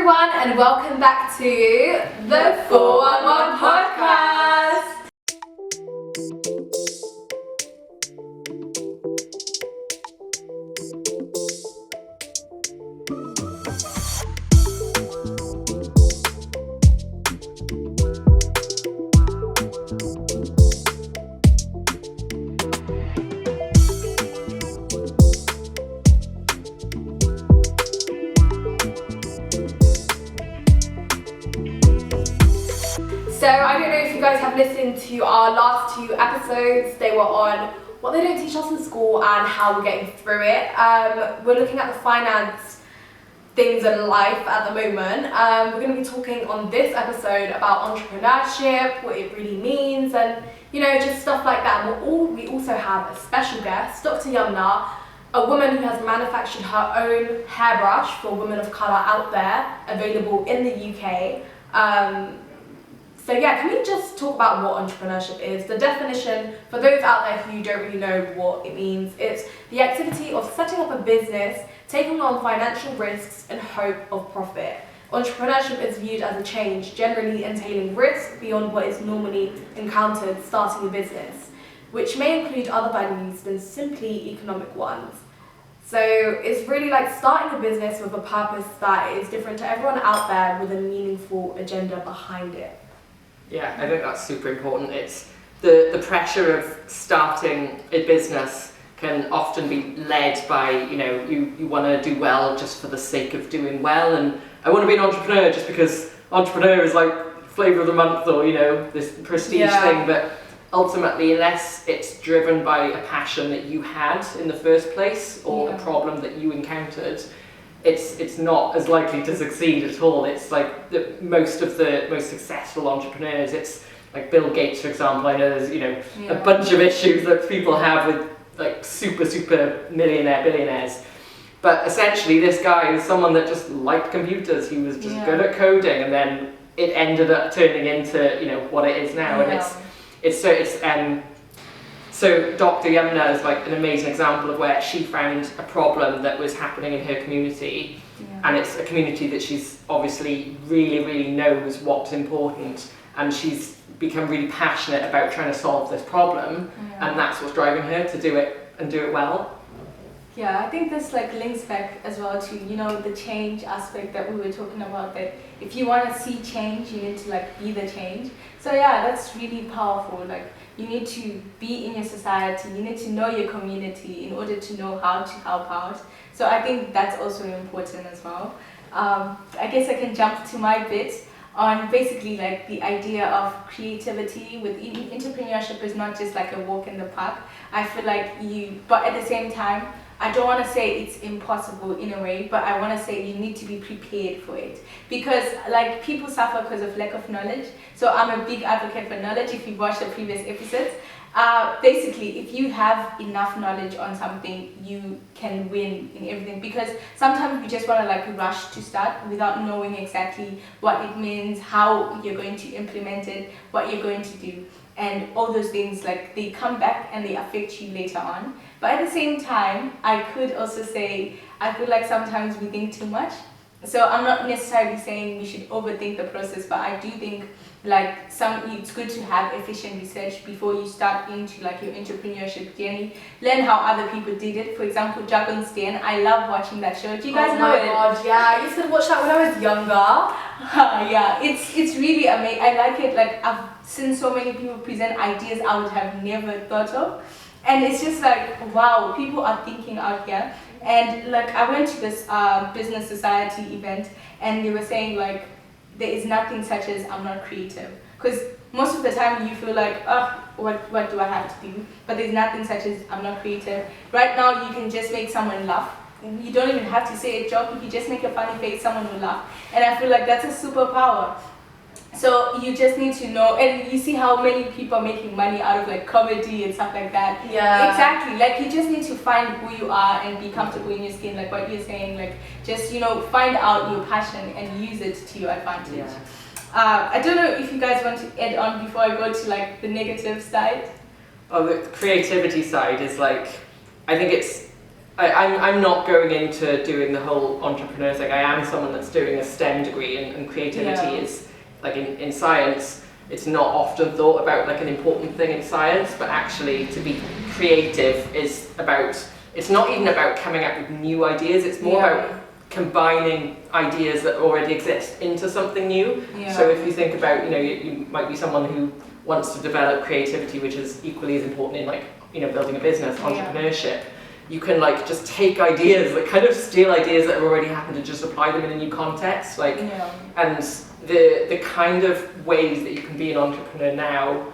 everyone, and welcome back to the 411 Podcast. So I don't know if you guys have listened to our last two episodes. They were on what they don't teach us in school and how we're getting through it. We're looking at the finance things in life at the moment. We're going to be talking on this episode about entrepreneurship, what it really means, and just stuff like that. And we also have a special guest, Dr. Youmna, a woman who has manufactured her own hairbrush for women of colour out there, available in the UK. So yeah, can we just talk about what entrepreneurship is? The definition, for those out there who don't really know what it means, it's the activity of setting up a business, taking on financial risks in hope of profit. Entrepreneurship is viewed as a change, generally entailing risk beyond what is normally encountered starting a business, which may include other values than simply economic ones. So it's really like starting a business with a purpose that is different to everyone out there with a meaningful agenda behind it. Yeah, I think that's super important. It's the pressure of starting a business can often be led by, you want to do well just for the sake of doing well, and I want to be an entrepreneur just because entrepreneur is like flavour of the month or, this prestige thing, but ultimately, unless it's driven by a passion that you had in the first place or a problem that you encountered, it's not as likely to succeed at all. It's like most of the most successful entrepreneurs, it's like Bill Gates, for example. I know there's a bunch of issues that people have with like super millionaire billionaires, but essentially this guy is someone that just liked computers. He was just good at coding, and then it ended up turning into what it is now. And so Dr. Youmna is like an amazing example of where she found a problem that was happening in her community, and it's a community that she's obviously really knows what's important, and she's become really passionate about trying to solve this problem, and that's what's driving her to do it and do it well. Yeah, I think this links back as well to the change aspect that we were talking about, that if you want to see change, you need to be the change. So yeah, that's really powerful. You need to be in your society, you need to know your community in order to know how to help out. So I think that's also important as well. I guess I can jump to my bit on basically the idea of creativity with entrepreneurship is not just a walk in the park. I feel but at the same time, I don't want to say it's impossible in a way, but I want to say you need to be prepared for it, because people suffer because of lack of knowledge. So I'm a big advocate for knowledge. If you watch the previous episodes, basically if you have enough knowledge on something, you can win in everything, because sometimes you just want to rush to start without knowing exactly what it means, how you're going to implement it, what you're going to do, and all those things they come back and they affect you later on. But at the same time, I could also say I feel sometimes we think too much. So I'm not necessarily saying we should overthink the process, but I do think it's good to have efficient research before you start into your entrepreneurship journey. Learn how other people did it. For example, Dragon's Den. I love watching that show. Do you guys know it? Oh my god, yeah, I used to watch that when I was younger. Yeah, it's really amazing. I like it. I've seen so many people present ideas I would have never thought of, and it's just wow, people are thinking out here. And I went to this business society event, and they were saying there is nothing such as I'm not creative, because most of the time you feel what do I have to do? But there's nothing such as I'm not creative. Right now you can just make someone laugh. You don't even have to say a joke. If you just make a funny face, someone will laugh, and I feel that's a superpower. So you just need to know, and you see how many people are making money out of comedy and stuff like that. Yeah, exactly. You just need to find who you are and be comfortable in your skin, what you're saying. Just find out your passion and use it to your advantage. I don't know if you guys want to add on before I go to the negative side. Oh, the creativity side is I think it's I'm not going into doing the whole entrepreneur thing. I am someone that's doing a STEM degree, and creativity is like in science. It's not often thought about like an important thing in science, but actually to be creative is about, it's not even about coming up with new ideas, it's more about combining ideas that already exist into something new. So if you think about, you might be someone who wants to develop creativity, which is equally as important in like, building a business, entrepreneurship. You can like just take ideas, like kind of steal ideas that have already happened and just apply them in a new context. And the kind of ways that you can be an entrepreneur now,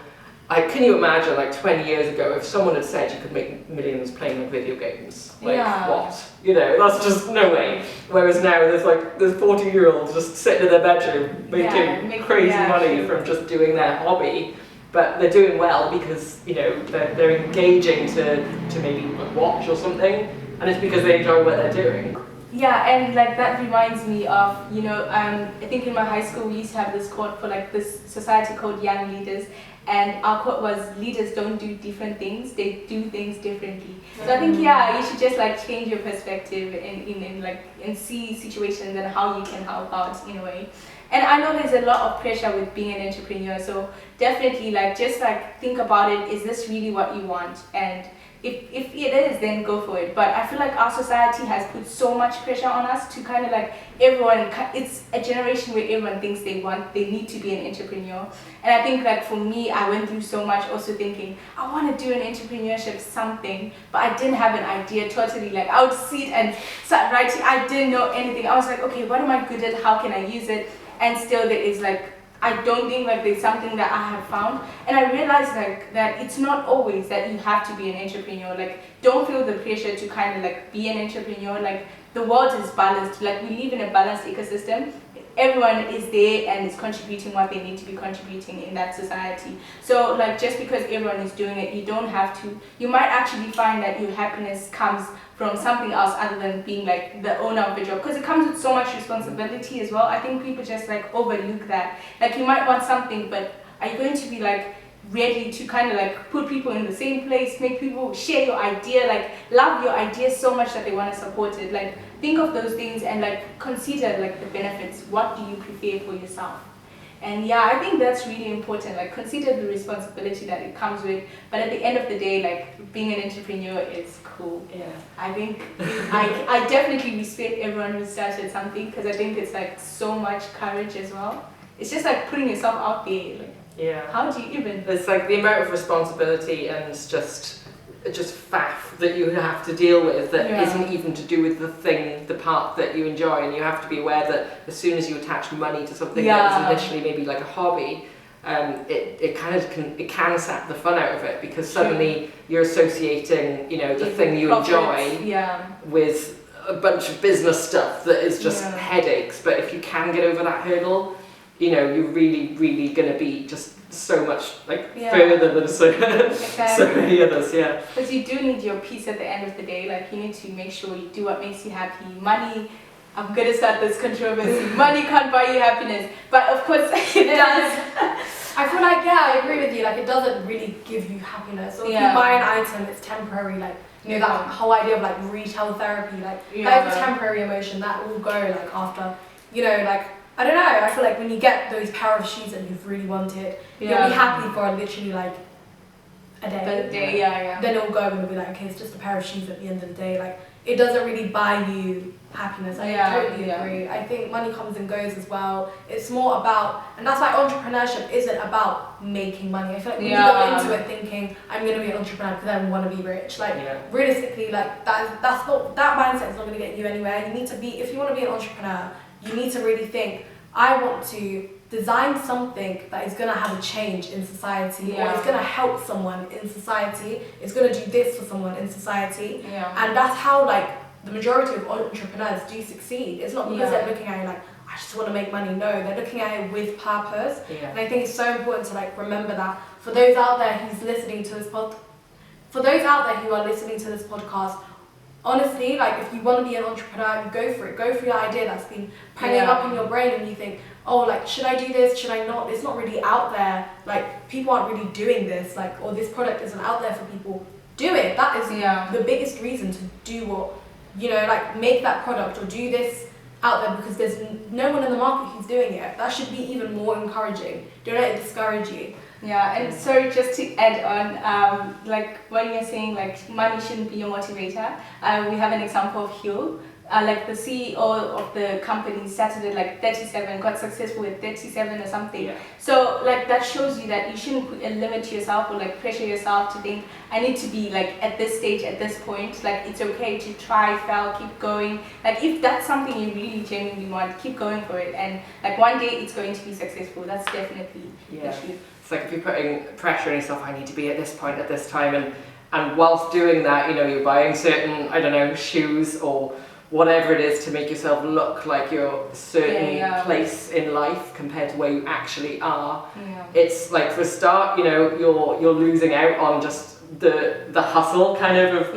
can you imagine like 20 years ago if someone had said you could make millions playing like video games? Like what? That's just no way. Whereas now there's 40-year-olds just sitting in their bedroom making crazy money from just doing their hobby. But they're doing well because they're engaging to maybe watch or something, and it's because they enjoy what they're doing. Yeah, and like that reminds me of I think in my high school we used to have this quote for like this society called Young Leaders, and our quote was, leaders don't do different things, they do things differently. So I think you should just like change your perspective and see situations and how you can help out in a way. And I know there's a lot of pressure with being an entrepreneur, so definitely just think about it, is this really what you want? And if it is, then go for it. But I feel like our society has put so much pressure on us to kind of everyone, it's a generation where everyone thinks they need to be an entrepreneur. And I think for me, I went through so much also thinking, I want to do an entrepreneurship something, but I didn't have an idea totally. I would sit and start writing, I didn't know anything. I was like, okay, what am I good at? How can I use it? And still there is I don't think there's something that I have found. And I realized that it's not always that you have to be an entrepreneur. Don't feel the pressure to kind of be an entrepreneur. The world is balanced. We live in a balanced ecosystem. Everyone is there and is contributing what they need to be contributing in that society. So just because everyone is doing it, you don't have to. You might actually find that your happiness comes from something else other than being the owner of a job, because it comes with so much responsibility as well. I think people just overlook that. You might want something, but are you going to be ready to kind of put people in the same place, make people share your idea, love your idea so much that they want to support it? Think of those things and consider the benefits. What do you prefer for yourself? And I think that's really important. Consider the responsibility that it comes with. But at the end of the day, being an entrepreneur is cool. Yeah. I think I definitely respect everyone who started something, because I think it's so much courage as well. It's just putting yourself out there. How do you even? It's the amount of responsibility and just faff that you have to deal with that isn't even to do with the part that you enjoy, and you have to be aware that as soon as you attach money to something that was initially maybe a hobby, it can sap the fun out of it, because suddenly you're associating the thing you enjoy with a bunch of business stuff that is just headaches. But if you can get over that hurdle, you're really going to be just so much further than so many others. Because you do need your peace at the end of the day. You need to make sure you do what makes you happy. Money, I'm gonna start this controversy. Money can't buy you happiness, but of course it does. I feel I agree with you. It doesn't really give you happiness. Or if you buy an item, it's temporary. That whole idea of retail therapy. That is a temporary emotion that will go after. I don't know, I feel when you get those pair of shoes that you've really wanted, you'll be happy for literally a day. Then it'll go and it'll be okay, it's just a pair of shoes at the end of the day. It doesn't really buy you happiness. I totally agree. I think money comes and goes as well. It's more about, and that's why entrepreneurship isn't about making money. I feel when you go into it thinking, I'm going to be an entrepreneur because I want to be rich. Realistically, that mindset is not going to get you anywhere. You need to be, if you want to be an entrepreneur, you need to really think, I want to design something that is going to have a change in society, or it's going to help someone in society, it's going to do this for someone in society. And that's how the majority of entrepreneurs do succeed. It's not because they're looking at it I just want to make money. No, they're looking at it with purpose. And I think it's so important to remember that. For those out there who's listening to this for those out there who are listening to this podcast, honestly, if you want to be an entrepreneur, go for it. Go for your idea that's been hanging up in your brain, and you think, should I do this? Should I not? It's not really out there. People aren't really doing this. Or this product isn't out there for people. do it. That is the biggest reason to do what, like make that product or do this out there, because there's no one in the market who's doing it. That should be even more encouraging. Don't let it discourage you. Yeah, and sorry, just to add on, like when you're saying like money shouldn't be your motivator, we have an example of Hill. Like the CEO of the company started at like 37, got successful at 37 or something. Yeah. So like that shows you that you shouldn't put a limit to yourself or like pressure yourself to think I need to be like at this stage, at this point. Like it's okay to try, fail, keep going. Like if that's something you really genuinely want, keep going for it. And like one day it's going to be successful. That's definitely the truth. It's like if you're putting pressure on yourself, I need to be at this point at this time, and whilst doing that, you're buying certain, I don't know, shoes or whatever it is to make yourself look like you're a certain place in life compared to where you actually are. It's like for a start, you're losing out on just the hustle kind of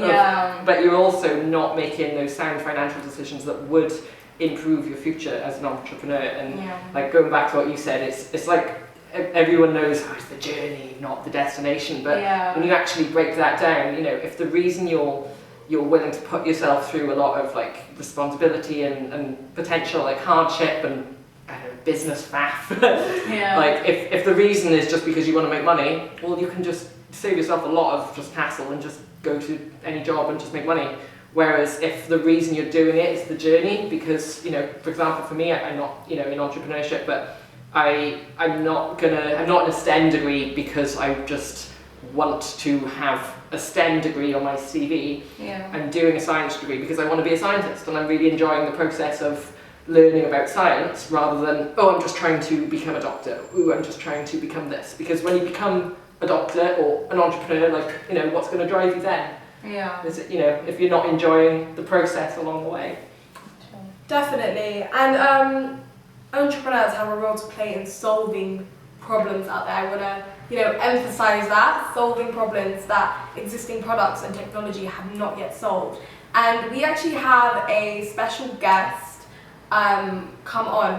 but you're also not making those sound financial decisions that would improve your future as an entrepreneur. And like going back to what you said, it's like everyone knows it's the journey, not the destination, but when you actually break that down, if the reason you're willing to put yourself through a lot of like responsibility and potential like hardship and business faff, like if the reason is just because you want to make money, well, you can just save yourself a lot of just hassle and just go to any job and just make money. Whereas if the reason you're doing it is the journey, because for example for me, I'm not in entrepreneurship, but I'm not in a STEM degree because I just want to have a STEM degree on my CV. I'm doing a science degree because I want to be a scientist, and I'm really enjoying the process of learning about science rather than, I'm just trying to become a doctor. I'm just trying to become this. Because when you become a doctor or an entrepreneur, what's going to drive you then? Is it, if you're not enjoying the process along the way? Definitely. And entrepreneurs have a role to play in solving problems out there. I want to emphasize that, solving problems that existing products and technology have not yet solved. And we actually have a special guest come on.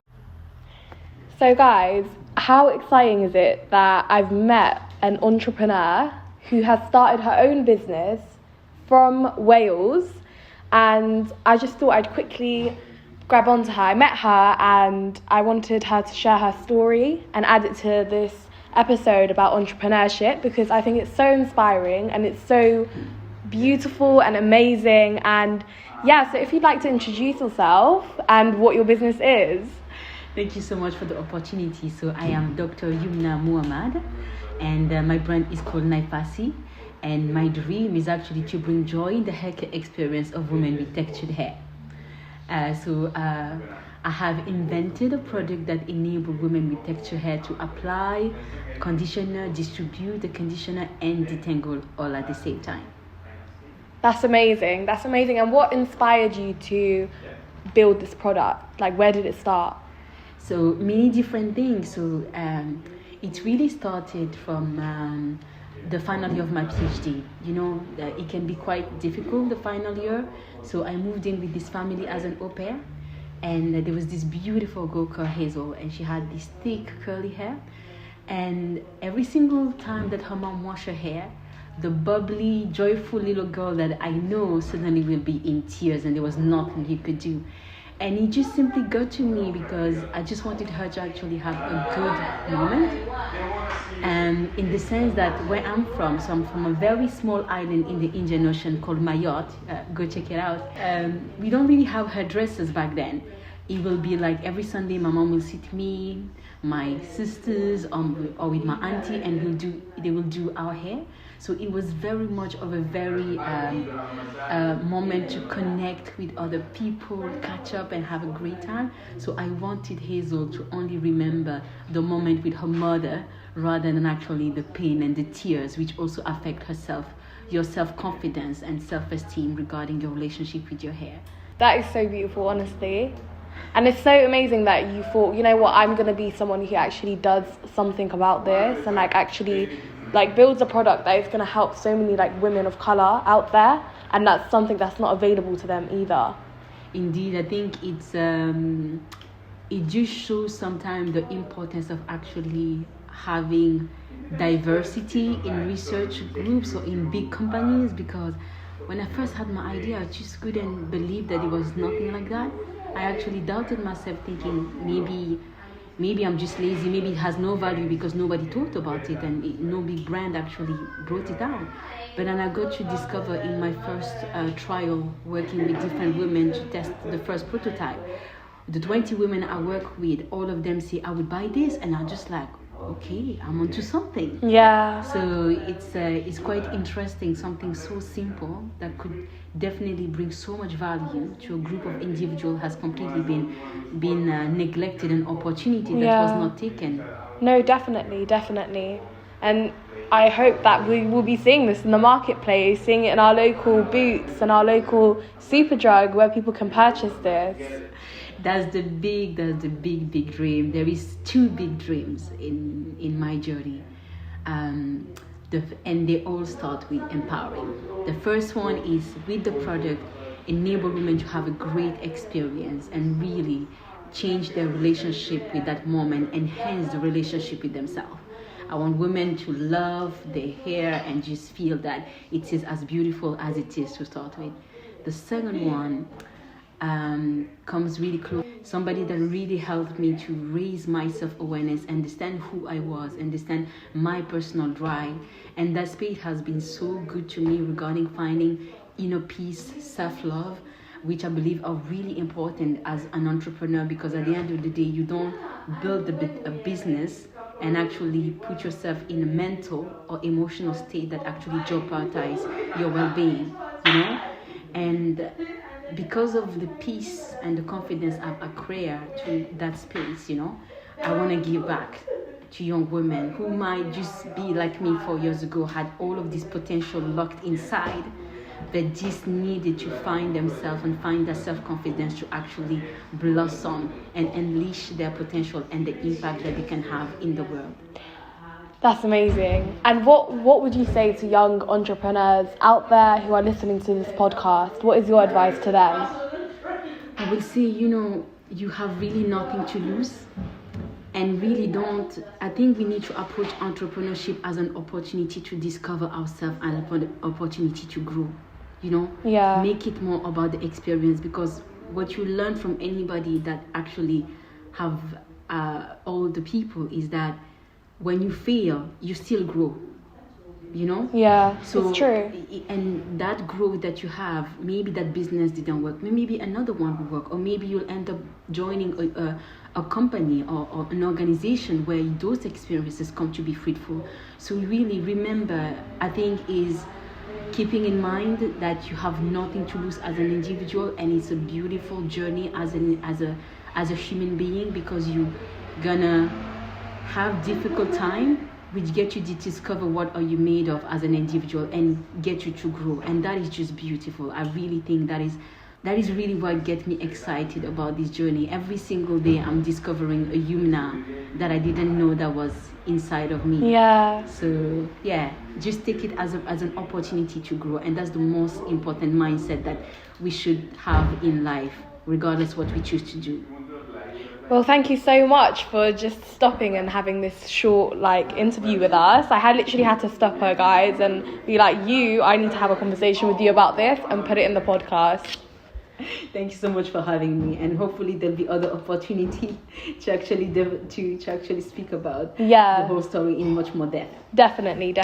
So guys, how exciting is it that I've met an entrepreneur who has started her own business from Wales, and I just thought I'd quickly grab onto her. I met her and I wanted her to share her story and add it to this episode about entrepreneurship, because I think it's so inspiring and it's so beautiful and amazing. And so if you'd like to introduce yourself and what your business is. Thank you so much for the opportunity. So I am Dr. Youmna Mouhamad, and my brand is called Naifasi, and my dream is actually to bring joy in the haircare experience of women with textured hair. I have invented a product that enables women with textured hair to apply conditioner, distribute the conditioner, and detangle all at the same time. That's amazing. And what inspired you to build this product? Like, where did it start? So many different things. So it really started from the final year of my PhD. It can be quite difficult, the final year. So I moved in with this family as an au pair, and there was this beautiful girl called Hazel, and she had this thick curly hair. And every single time that her mom washed her hair, the bubbly, joyful little girl that I know suddenly will be in tears, and there was nothing he could do. And it just simply got to me because I just wanted her to actually have a good moment. And in the sense that where I'm from, so I'm from a very small island in the Indian Ocean called Mayotte. Go check it out. We don't really have hairdressers back then. It will be like every Sunday my mom will sit me, my sisters, or with my auntie, and they will do our hair. So it was very much of a very moment to connect with other people, catch up and have a great time. So I wanted Hazel to only remember the moment with her mother rather than actually the pain and the tears, which also affect your self-confidence and self-esteem regarding your relationship with your hair. That is so beautiful, honestly. And it's so amazing that you thought, I'm going to be someone who actually does something about this and actually builds a product that is going to help so many women of color out there, and that's something that's not available to them either. Indeed, I think it just shows sometimes the importance of actually having diversity in research groups or in big companies, because when I first had my idea, I just couldn't believe that it was nothing like that. I actually doubted myself, thinking maybe I'm just lazy, maybe it has no value because nobody talked about it and no big brand actually brought it out. But then I got to discover in my first trial, working with different women to test the first prototype, the 20 women I work with, all of them say, I would buy this, and I'm just like, okay, I'm onto something. Yeah. So it's quite interesting, something so simple that could definitely bring so much value to a group of individuals has completely been neglected, an opportunity that was not taken. No, definitely. And I hope that we will be seeing this in the marketplace, seeing it in our local booths and our local Superdrug where people can purchase this. That's the big dream. There is two big dreams in my journey, and they all start with empowering. The first one is, with the product, enable women to have a great experience and really change their relationship with that moment, enhance the relationship with themselves. I want women to love their hair and just feel that it is as beautiful as it is to start with. The second one comes really close. Somebody that really helped me to raise my self-awareness, understand who I was, understand my personal drive. And that space has been so good to me regarding finding inner peace, self-love, which I believe are really important as an entrepreneur, because at the end of the day, you don't build a business and actually put yourself in a mental or emotional state that actually jeopardize your well-being, And because of the peace and the confidence I've acquired to that space, I want to give back to young women who might just be like me 4 years ago, had all of this potential locked inside, but just needed to find themselves and find that self-confidence to actually blossom and unleash their potential and the impact that they can have in the world. That's amazing. And what would you say to young entrepreneurs out there who are listening to this podcast? What is your advice to them? I would say, you have really nothing to lose. And really I think we need to approach entrepreneurship as an opportunity to discover ourselves and an opportunity to grow. Make it more about the experience, because what you learn from anybody that actually have all the people is that when you fail, you still grow, Yeah, so it's true. And that growth that you have, maybe that business didn't work, maybe another one will work, or maybe you'll end up joining a company or an organization where those experiences come to be fruitful. So really remember, I think, is keeping in mind that you have nothing to lose as an individual, and it's a beautiful journey as a human being, because you're gonna have difficult time, which get you to discover what are you made of as an individual and get you to grow. And that is just beautiful. I really think that is really what gets me excited about this journey. Every single day I'm discovering a Youmna that I didn't know that was inside of me. Yeah. So just take it as an opportunity to grow, and that's the most important mindset that we should have in life, regardless what we choose to do. Well, thank you so much for just stopping and having this short interview with us. I literally had to stop her, guys, and be like, I need to have a conversation with you about this and put it in the podcast. Thank you so much for having me, and hopefully there'll be other opportunity to actually speak about the whole story in much more depth. Definitely.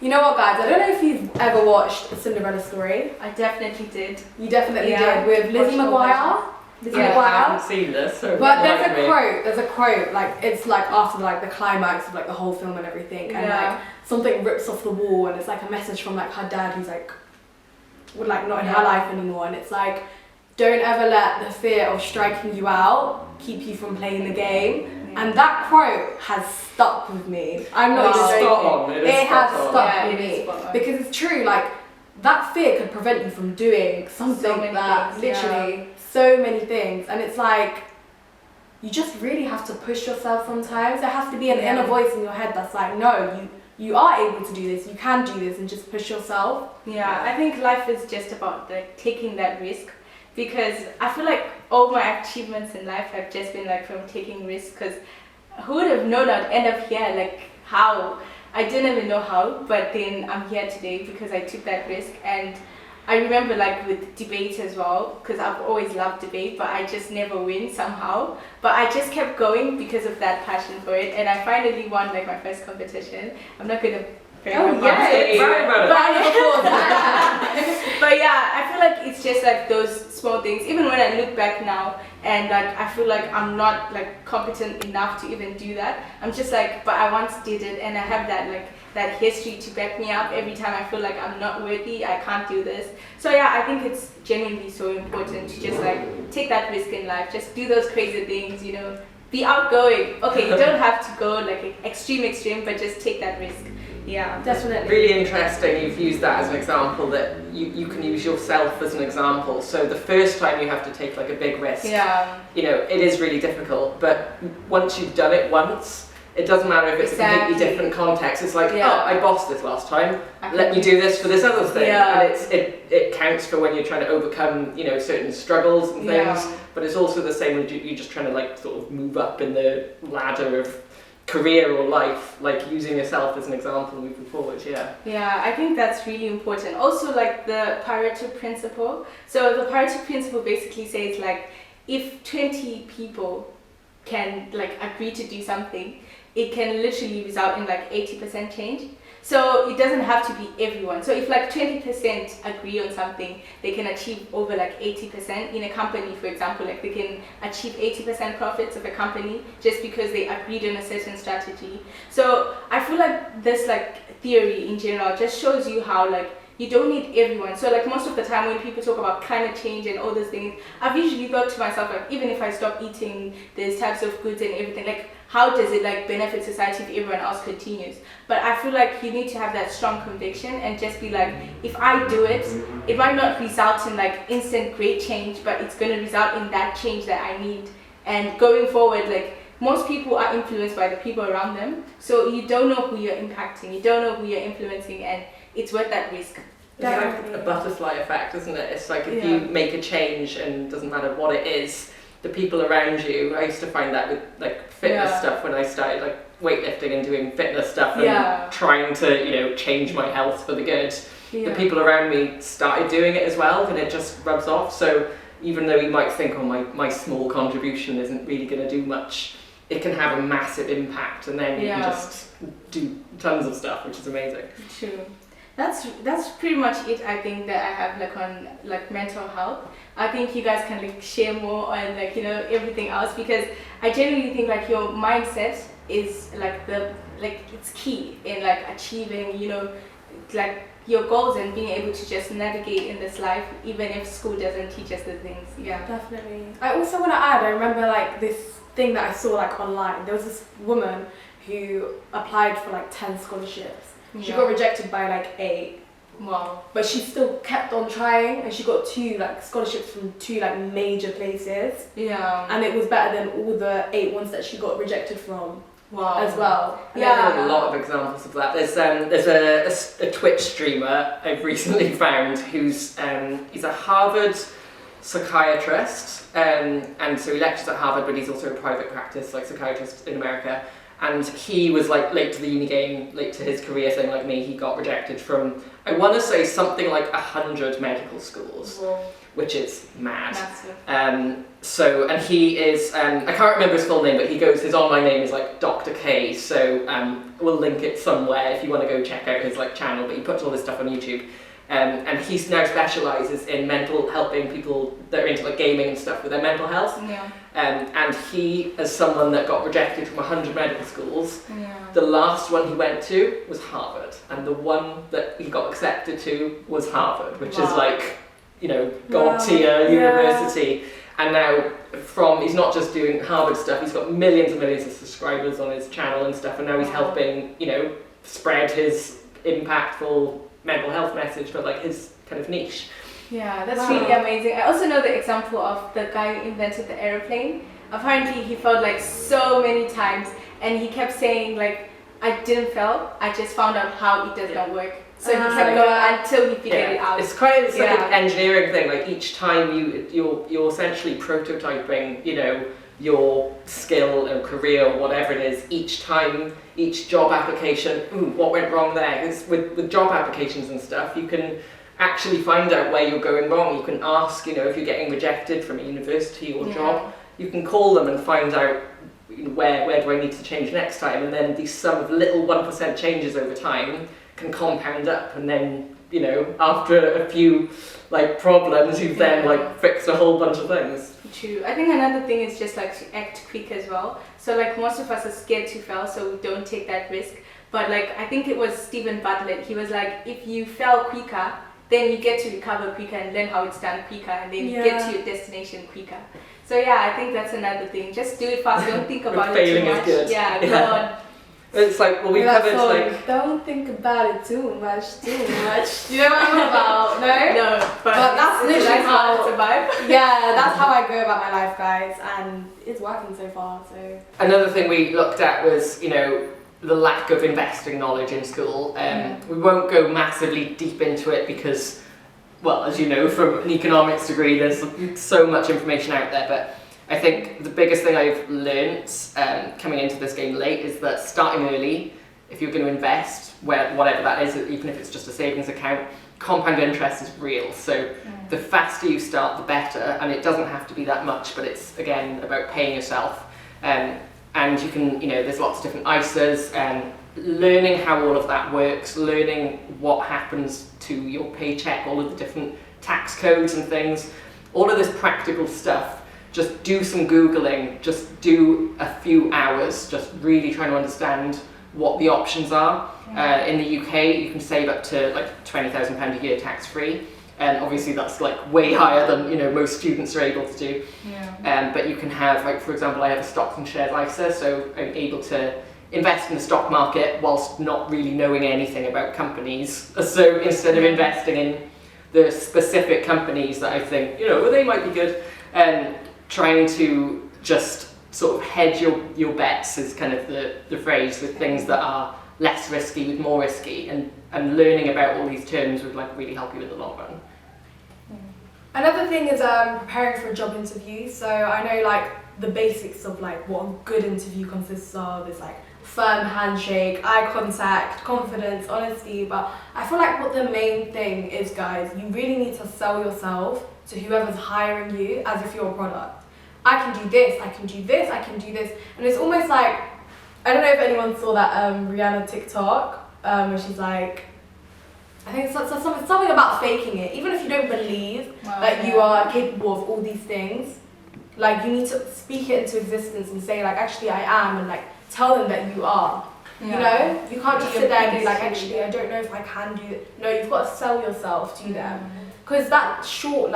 You know what, guys? I don't know if you've ever watched A Cinderella Story. I definitely did. You definitely did, with Lizzie McGuire. I haven't seen this, so but there's a quote, it's after the climax of the whole film and everything, and something rips off the wall, and it's a message from her dad who's not in her life anymore, and it's don't ever let the fear of striking you out keep you from playing the game. And that quote has stuck with me. I'm not even joking. It has stuck with me because it's true. That fear could prevent you from doing something so many things, and it's you just really have to push yourself sometimes. There has to be an inner voice in your head that's no, you are able to do this, you can do this, and just push yourself. I think life is just about taking that risk, because I feel all my achievements in life have just been from taking risks, because who would have known I'd end up here? Like how? I didn't even know how, but then I'm here today because I took that risk. And I remember like with debate as well, because I've always loved debate, but I just never win somehow. But I just kept going because of that passion for it, and I finally won like my first competition. I'm not gonna. Oh yay! But yeah, I feel like it's just like those small things. Even when I look back now, and like I feel like I'm not like competent enough to even do that. I'm just like, but I once did it, and I have that like that history to back me up. Every time I feel like I'm not worthy, I can't do this. So yeah, I think it's genuinely so important to just like take that risk in life. Just do those crazy things, you know. Be outgoing. Okay, you don't have to go like extreme, but just take that risk. Yeah, definitely. Really interesting you've used that as an example, that you can use yourself as an example. So the first time you have to take like a big risk, you know, it is really difficult, but once you've done it once, it doesn't matter if it's a completely different context. It's like, oh, I bossed this last time, let me do this for this other thing. And it counts for when you're trying to overcome, you know, certain struggles and things, but it's also the same when you're just trying to like sort of move up in the ladder of career or life, like using yourself as an example moving forward. Yeah, I think that's really important. Also like the Pareto principle. So the Pareto principle basically says like if 20 people can like agree to do something, it can literally result in like 80% change. So it doesn't have to be everyone. So if like 20% agree on something, they can achieve over like 80% in a company, for example. Like they can achieve 80% profits of a company just because they agreed on a certain strategy. So I feel like this like theory in general just shows you how like you don't need everyone. So like most of the time when people talk about climate change and all those things, I've usually thought to myself like, even if I stop eating these types of goods and everything, like how does it like benefit society if everyone else continues? But I feel like you need to have that strong conviction and just be like, if I do it, it might not result in like instant great change, but it's going to result in that change that I need. And going forward, like most people are influenced by the people around them. So you don't know who you're impacting, you don't know who you're influencing, and it's worth that risk. It's like a butterfly effect, isn't it? It's like if you make a change, and it doesn't matter what it is, the people around you, I used to find that with like fitness stuff when I started like weightlifting and doing fitness stuff and trying to, you know, change my health for the good. The people around me started doing it as well, and it just rubs off. So even though you might think, oh, my small contribution isn't really going to do much, it can have a massive impact, and then you can just do tons of stuff, which is amazing. True. That's pretty much it. I think that I have like on like mental health. I think you guys can like share more on like, you know, everything else, because I genuinely think like your mindset is like it's key in like achieving, you know, like your goals and being able to just navigate in this life, even if school doesn't teach us the things. Yeah, definitely. I also want to add, I remember like this thing that I saw like online. There was this woman who applied for like 10 scholarships. She got rejected by like 8. Wow. But she still kept on trying, and she got 2 like scholarships from 2 like major places. Yeah. And it was better than all the 8 ones that she got rejected from. Wow. As well. There's a lot of examples of that. There's a Twitch streamer I've recently found who's he's a Harvard psychiatrist, and so he lectures at Harvard, but he's also a private practice like psychiatrist in America. And he was like late to the uni game, late to his career, same like me. He got rejected from, I want to say something like 100 medical schools, which is mad. So, and he is, I can't remember his full name, but his online name is like Dr. K. So we'll link it somewhere if you want to go check out his like channel. But he puts all this stuff on YouTube. And he now specialises in helping people that are into like gaming and stuff with their mental health. And he, as someone that got rejected from 100 medical schools, the last one he went to was Harvard, and the one that he got accepted to was Harvard, which is like, you know, god tier university. And now he's not just doing Harvard stuff, he's got millions and millions of subscribers on his channel and stuff, and now he's helping, you know, spread his impactful mental health message for like his kind of niche. Yeah, that's really amazing. I also know the example of the guy who invented the airplane. Apparently he failed like so many times, and he kept saying like, I didn't fail, I just found out how it does not work. So he kept going until he figured it out. It's like an engineering thing. Like each time you're essentially prototyping, you know, your skill and career or whatever it is each time, each job application, what went wrong there? Because with job applications and stuff, you can actually find out where you're going wrong. You can ask, if you're getting rejected from a university or job, you can call them and find out where do I need to change next time, and then the sum of little 1% changes over time can compound up, and then after a few problems, you've then fixed a whole bunch of things. True. I think another thing is just to act quick as well. So most of us are scared to fail, so we don't take that risk. But I think it was Stephen Bartlett. He was like, if you fail quicker, then you get to recover quicker and learn how it's done quicker, and then you get to your destination quicker. So I think that's another thing. Just do it fast. Don't think about it too much. Failing is good. Yeah, go on. It's we covered don't think about it too much. You know what I'm about? No, but that's literally how it's a vibe. Yeah, that's how I go about my life, guys, and it's working so far. So another thing we looked at was the lack of investing knowledge in school. We won't go massively deep into it because, well, as you know from an economics degree, there's so much information out there, but I think the biggest thing I've learnt coming into this game late is that starting early, if you're going to invest, whatever that is, even if it's just a savings account, compound interest is real. So the faster you start, the better, and it doesn't have to be that much, but it's, again, about paying yourself. And you can, there's lots of different ISAs, learning how all of that works, learning what happens to your paycheck, all of the different tax codes and things, all of this practical stuff. Just do some Googling, just do a few hours, just really trying to understand what the options are. In the UK, you can save up to £20,000 a year tax-free. And obviously that's way higher than most students are able to do. But you can have, for example, I have a stocks and shares ISA, so I'm able to invest in the stock market whilst not really knowing anything about companies. So instead of investing in the specific companies that I think, they might be good, trying to just sort of hedge your bets is kind of the phrase, with things that are less risky with more risky, and learning about all these terms would really help you in the long run. Another thing is preparing for a job interview. So I know the basics of what a good interview consists of is firm handshake, eye contact, confidence, honesty, but I feel what the main thing is, guys, you really need to sell yourself to whoever's hiring you as if you're a product. I can do this, I can do this, I can do this. And it's almost I don't know if anyone saw that Rihanna TikTok, where she's I think it's something about faking it. Even if you don't believe that you are capable of all these things, you need to speak it into existence and say actually I am, and tell them that you are. You can't just sit there and be actually I don't know if I can do it. No, you've got to sell yourself to them. Because that short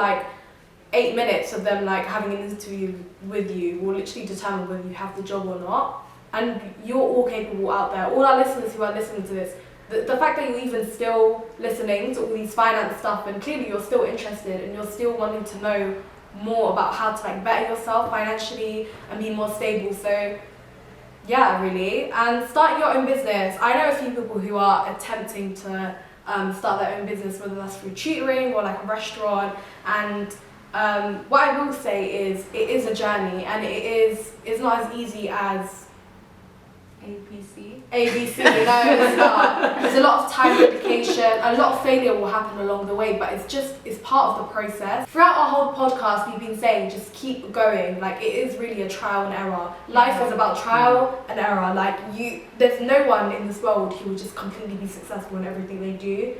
8 minutes of them having an interview with you will literally determine whether you have the job or not. And you're all capable out there. All our listeners who are listening to this, the fact that you're even still listening to all these finance stuff, and clearly you're still interested and you're still wanting to know more about how to better yourself financially and be more stable. So yeah, really. And start your own business. I know a few people who are attempting to start their own business, whether that's through tutoring or a restaurant. And what I will say is it is a journey, and it's not as easy as ABC, no, it's not. There's a lot of time dedication, a lot of failure will happen along the way, but it's part of the process. Throughout our whole podcast, we've been saying just keep going. It is really a trial and error. Life is about trial and error. There's no one in this world who will just completely be successful in everything they do.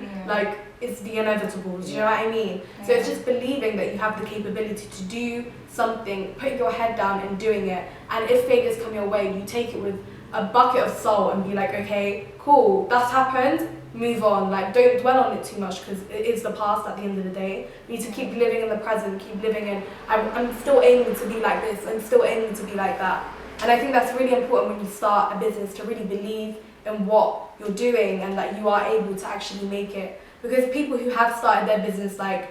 It's the inevitable. Do you know what I mean? So it's just believing that you have the capability to do something, putting your head down and doing it. And if failures come your way, you take it with a bucket of salt and be okay, cool, that's happened, move on. Don't dwell on it too much, because it is the past at the end of the day. You need to keep living in the present, keep living in, I'm still aiming to be like this, I'm still aiming to be like that. And I think that's really important when you start a business, to really believe in what you're doing and that you are able to actually make it. Because people who have started their business, the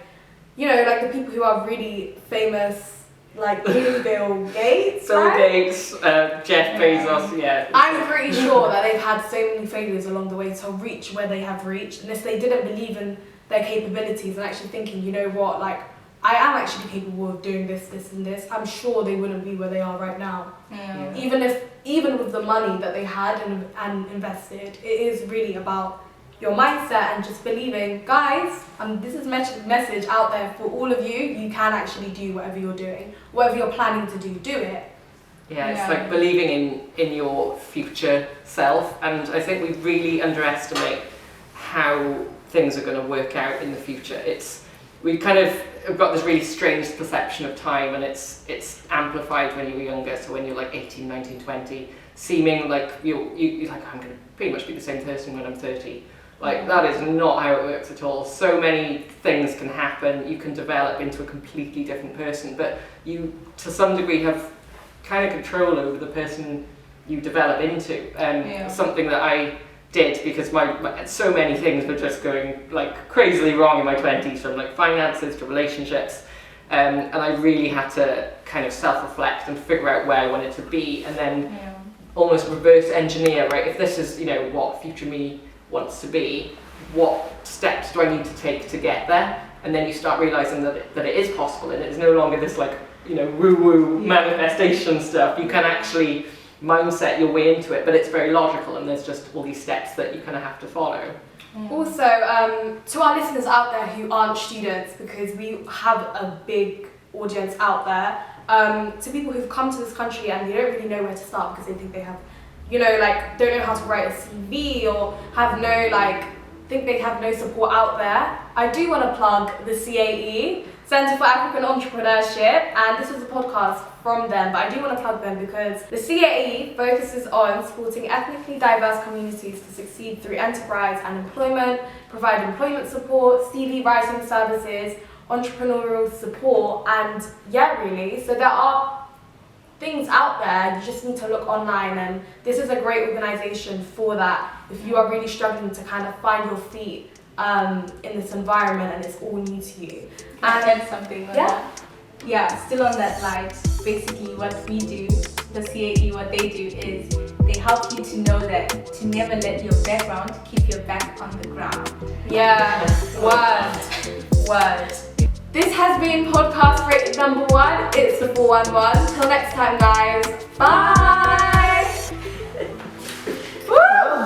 people who are really famous, Bill Gates, Bill right? Gates, Jeff Bezos, yeah. I'm pretty sure that they've had so many failures along the way to reach where they have reached. And if they didn't believe in their capabilities and actually thinking, you know what, I am actually capable of doing this, this and this, I'm sure they wouldn't be where they are right now. Yeah. Even with the money that they had and invested, it is really about your mindset and just believing, guys, this is message out there for all of you, you can actually do whatever you're doing. Whatever you're planning to do it. Yeah, it's like believing in your future self, and I think we really underestimate how things are going to work out in the future. We kind of have got this really strange perception of time, and it's amplified when you're younger, so when you're like 18, 19, 20, seeming like you're like, I'm going to pretty much be the same person when I'm 30. Like, that is not how it works at all. So many things can happen, you can develop into a completely different person, but you, to some degree, have kind of control over the person you develop into. Something that I did, because so many things were just going like crazily wrong in my 20s, from like finances to relationships, and I really had to kind of self-reflect and figure out where I wanted to be, and then almost reverse engineer, right, if this is, you know, what future me wants to be, what steps do I need to take to get there? And then you start realizing that it is possible, and it's no longer this like, you know, woo-woo manifestation stuff. You can actually mindset your way into it, but it's very logical, and there's just all these steps that you kind of have to follow. Also, to our listeners out there who aren't students, because we have a big audience out there, to people who've come to this country and they don't really know where to start because they think they have, you know, like, don't know how to write a CV, or have no, like, think they have no support out there, I do want to plug the CAE, Centre for African Entrepreneurship, and this is a podcast from them, but I do want to plug them because the CAE focuses on supporting ethnically diverse communities to succeed through enterprise and employment, provide employment support, CV writing services, entrepreneurial support, and really, so there are things out there, you just need to look online, and this is a great organisation for that if you are really struggling to kind of find your feet in this environment and it's all new to you. And add something on that. Yeah, still on that line, basically what we do, the CAE, what they do is they help you to know that to never let your background keep your back on the ground. Yeah, word. This has been podcast rated number 1. It's the 411. Till next time, guys. Bye. Woo!